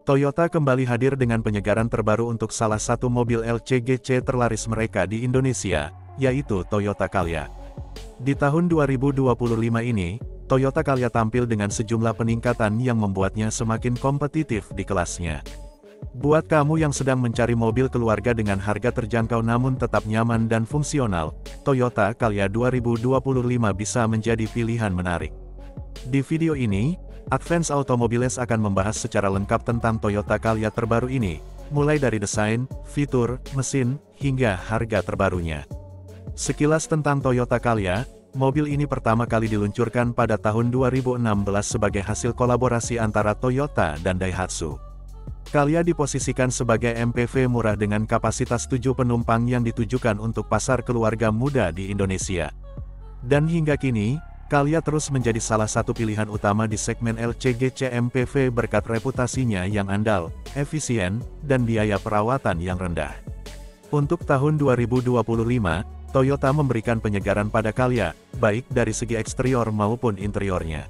Toyota kembali hadir dengan penyegaran terbaru untuk salah satu mobil LCGC terlaris mereka di Indonesia, yaitu Toyota Calya. Di tahun 2025 ini, Toyota Calya tampil dengan sejumlah peningkatan yang membuatnya semakin kompetitif di kelasnya. Buat kamu yang sedang mencari mobil keluarga dengan harga terjangkau namun tetap nyaman dan fungsional, Toyota Calya 2025 bisa menjadi pilihan menarik. Di video ini, Advance Automobiles akan membahas secara lengkap tentang Toyota Calya terbaru ini, mulai dari desain, fitur, mesin, hingga harga terbarunya. Sekilas tentang Toyota Calya, mobil ini pertama kali diluncurkan pada tahun 2016 sebagai hasil kolaborasi antara Toyota dan Daihatsu. Calya diposisikan sebagai MPV murah dengan kapasitas 7 penumpang yang ditujukan untuk pasar keluarga muda di Indonesia. Dan hingga kini, Calya terus menjadi salah satu pilihan utama di segmen LCGC MPV berkat reputasinya yang andal, efisien, dan biaya perawatan yang rendah. Untuk tahun 2025, Toyota memberikan penyegaran pada Calya, baik dari segi eksterior maupun interiornya.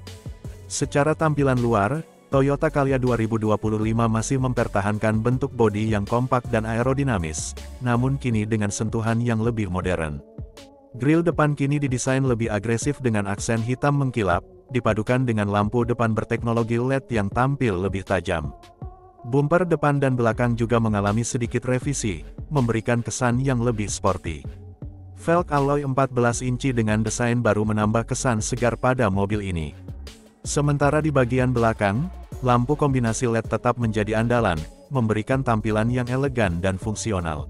Secara tampilan luar, Toyota Calya 2025 masih mempertahankan bentuk bodi yang kompak dan aerodinamis, namun kini dengan sentuhan yang lebih modern. Grill depan kini didesain lebih agresif dengan aksen hitam mengkilap, dipadukan dengan lampu depan berteknologi LED yang tampil lebih tajam. Bumper depan dan belakang juga mengalami sedikit revisi, memberikan kesan yang lebih sporty. Velg alloy 14 inci dengan desain baru menambah kesan segar pada mobil ini. Sementara di bagian belakang, lampu kombinasi LED tetap menjadi andalan, memberikan tampilan yang elegan dan fungsional.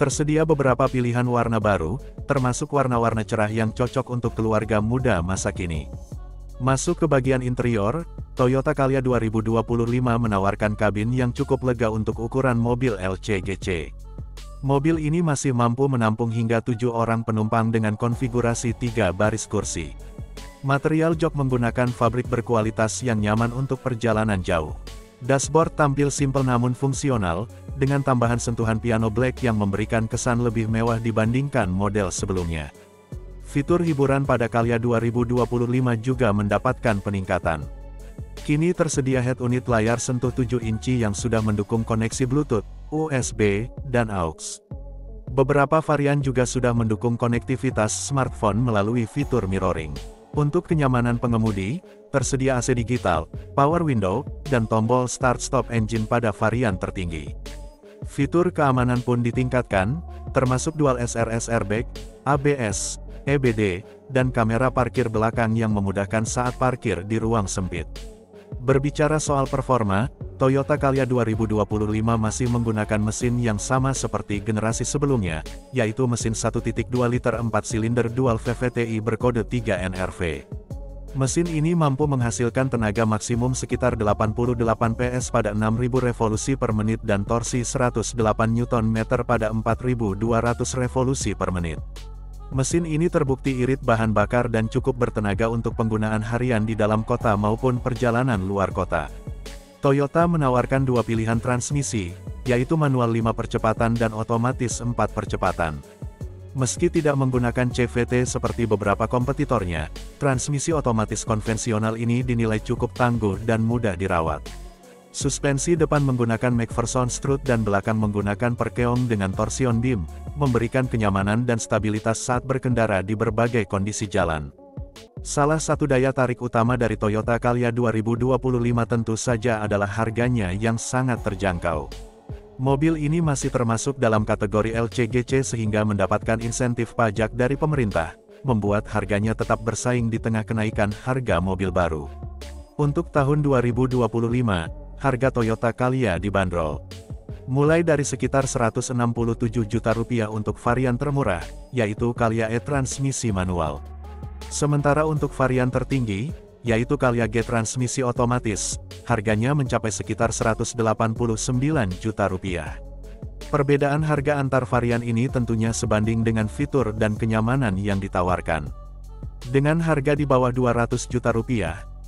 Tersedia beberapa pilihan warna baru, termasuk warna-warna cerah yang cocok untuk keluarga muda masa kini. Masuk ke bagian interior, Toyota Calya 2025 menawarkan kabin yang cukup lega untuk ukuran mobil LCGC. Mobil ini masih mampu menampung hingga 7 orang penumpang dengan konfigurasi 3 baris kursi. Material jok menggunakan fabrik berkualitas yang nyaman untuk perjalanan jauh. Dashboard tampil simpel namun fungsional, dengan tambahan sentuhan piano black yang memberikan kesan lebih mewah dibandingkan model sebelumnya. Fitur hiburan pada Calya 2025 juga mendapatkan peningkatan. Kini tersedia head unit layar sentuh 7 inci yang sudah mendukung koneksi Bluetooth, USB, dan AUX. Beberapa varian juga sudah mendukung konektivitas smartphone melalui fitur mirroring. Untuk kenyamanan pengemudi, tersedia AC digital, power window, dan tombol start-stop engine pada varian tertinggi. Fitur keamanan pun ditingkatkan, termasuk dual SRS airbag, ABS, EBD, dan kamera parkir belakang yang memudahkan saat parkir di ruang sempit. Berbicara soal performa, Toyota Calya 2025 masih menggunakan mesin yang sama seperti generasi sebelumnya, yaitu mesin 1.2 liter 4 silinder dual VVTi berkode 3 NRV. Mesin ini mampu menghasilkan tenaga maksimum sekitar 88 PS pada 6.000 revolusi per menit dan torsi 108 Nm pada 4.200 revolusi per menit. Mesin ini terbukti irit bahan bakar dan cukup bertenaga untuk penggunaan harian di dalam kota maupun perjalanan luar kota. Toyota menawarkan 2 pilihan transmisi, yaitu manual 5 percepatan dan otomatis 4 percepatan. Meski tidak menggunakan CVT seperti beberapa kompetitornya, transmisi otomatis konvensional ini dinilai cukup tangguh dan mudah dirawat. Suspensi depan menggunakan McPherson strut dan belakang menggunakan perkeong dengan torsion beam, memberikan kenyamanan dan stabilitas saat berkendara di berbagai kondisi jalan. Salah satu daya tarik utama dari Toyota Calya 2025 tentu saja adalah harganya yang sangat terjangkau. Mobil ini masih termasuk dalam kategori LCGC sehingga mendapatkan insentif pajak dari pemerintah, membuat harganya tetap bersaing di tengah kenaikan harga mobil baru. Untuk tahun 2025, harga Toyota Calya dibanderol mulai dari sekitar Rp167 juta untuk varian termurah, yaitu Calya E transmisi manual. Sementara untuk varian tertinggi, yaitu Calya G transmisi otomatis, harganya mencapai sekitar Rp189 juta. Perbedaan harga antar varian ini tentunya sebanding dengan fitur dan kenyamanan yang ditawarkan. Dengan harga di bawah Rp200 juta,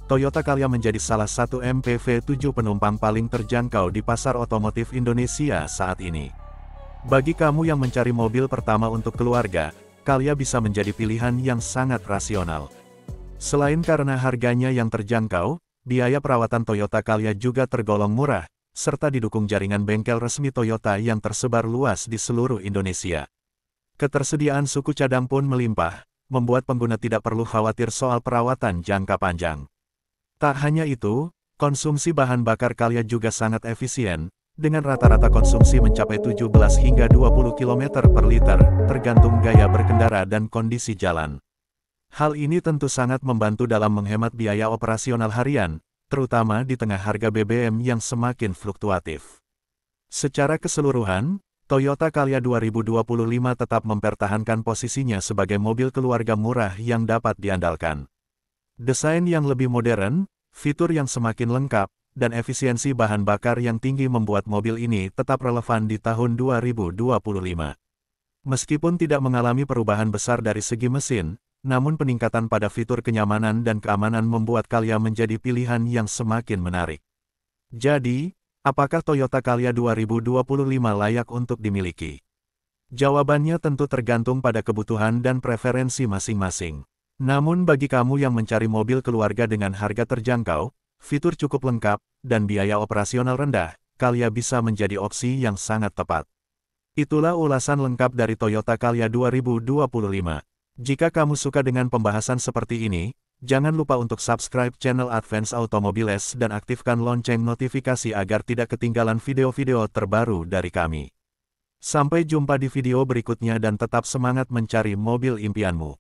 Toyota Calya menjadi salah satu MPV 7 penumpang paling terjangkau di pasar otomotif Indonesia saat ini. Bagi kamu yang mencari mobil pertama untuk keluarga, Calya bisa menjadi pilihan yang sangat rasional. Selain karena harganya yang terjangkau, biaya perawatan Toyota Calya juga tergolong murah, serta didukung jaringan bengkel resmi Toyota yang tersebar luas di seluruh Indonesia. Ketersediaan suku cadang pun melimpah, membuat pengguna tidak perlu khawatir soal perawatan jangka panjang. Tak hanya itu, konsumsi bahan bakar Calya juga sangat efisien, dengan rata-rata konsumsi mencapai 17 hingga 20 km per liter, tergantung gaya berkendara dan kondisi jalan. Hal ini tentu sangat membantu dalam menghemat biaya operasional harian, terutama di tengah harga BBM yang semakin fluktuatif. Secara keseluruhan, Toyota Calya 2025 tetap mempertahankan posisinya sebagai mobil keluarga murah yang dapat diandalkan. Desain yang lebih modern, fitur yang semakin lengkap, dan efisiensi bahan bakar yang tinggi membuat mobil ini tetap relevan di tahun 2025. Meskipun tidak mengalami perubahan besar dari segi mesin, namun peningkatan pada fitur kenyamanan dan keamanan membuat Calya menjadi pilihan yang semakin menarik. Jadi, apakah Toyota Calya 2025 layak untuk dimiliki? Jawabannya tentu tergantung pada kebutuhan dan preferensi masing-masing. Namun bagi kamu yang mencari mobil keluarga dengan harga terjangkau, fitur cukup lengkap, dan biaya operasional rendah, Calya bisa menjadi opsi yang sangat tepat. Itulah ulasan lengkap dari Toyota Calya 2025. Jika kamu suka dengan pembahasan seperti ini, jangan lupa untuk subscribe channel Advance Automobiles dan aktifkan lonceng notifikasi agar tidak ketinggalan video-video terbaru dari kami. Sampai jumpa di video berikutnya dan tetap semangat mencari mobil impianmu.